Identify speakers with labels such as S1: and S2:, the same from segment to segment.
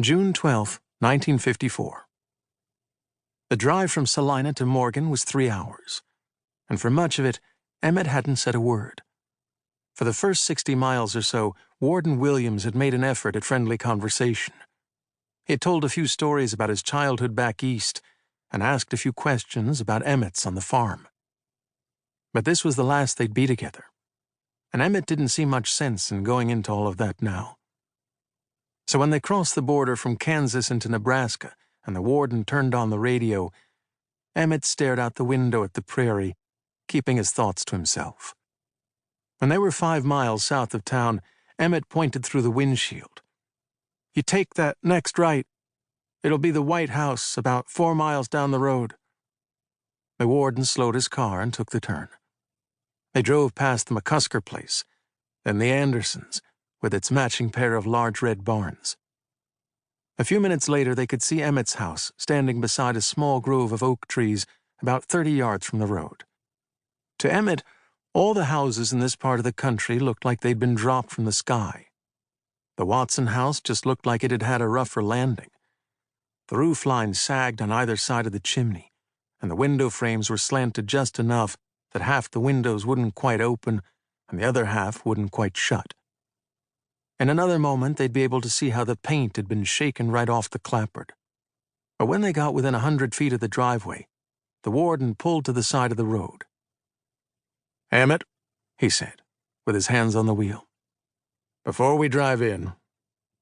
S1: June 12, 1954. The drive from Salina to Morgan was 3 hours, and for much of it, Emmett hadn't said a word. For the first 60 miles or so, Warden Williams had made an effort at friendly conversation. He had told a few stories about his childhood back east and asked a few questions about Emmett's on the farm. But this was the last they'd be together, and Emmett didn't see much sense in going into all of that now. So when they crossed the border from Kansas into Nebraska and the warden turned on the radio, Emmett stared out the window at the prairie, keeping his thoughts to himself. When they were 5 miles south of town, Emmett pointed through the windshield. "You take that next right. It'll be the White House about 4 miles down the road." The warden slowed his car and took the turn. They drove past the McCusker place, then the Andersons, with its matching pair of large red barns. A few minutes later, they could see Emmett's house standing beside a small grove of oak trees about 30 yards from the road. To Emmett, all the houses in this part of the country looked like they'd been dropped from the sky. The Watson house just looked like it had had a rougher landing. The roof line sagged on either side of the chimney, and the window frames were slanted just enough that half the windows wouldn't quite open and the other half wouldn't quite shut. In another moment, they'd be able to see how the paint had been shaken right off the clapboard. But when they got within 100 feet of the driveway, the warden pulled to the side of the road. "Emmett," he said, with his hands on the wheel, "before we drive in,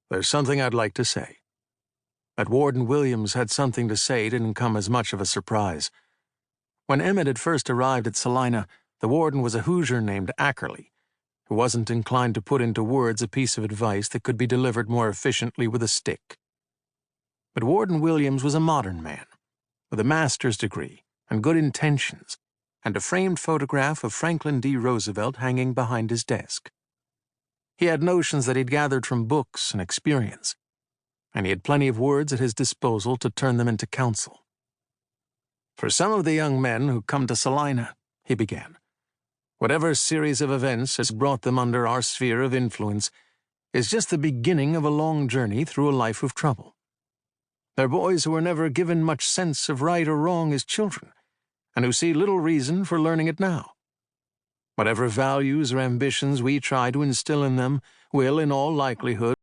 S1: there's something I'd like to say." That Warden Williams had something to say didn't come as much of a surprise. When Emmett had first arrived at Salina, the warden was a Hoosier named Ackerley, who wasn't inclined to put into words a piece of advice that could be delivered more efficiently with a stick. But Warden Williams was a modern man, with a master's degree and good intentions, and a framed photograph of Franklin D. Roosevelt hanging behind his desk. He had notions that he'd gathered from books and experience, and he had plenty of words at his disposal to turn them into counsel. "For some of the young men who come to Salina," he began, "whatever series of events has brought them under our sphere of influence is just the beginning of a long journey through a life of trouble. They're boys who were never given much sense of right or wrong as children, and who see little reason for learning it now. Whatever values or ambitions we try to instill in them will, in all likelihood,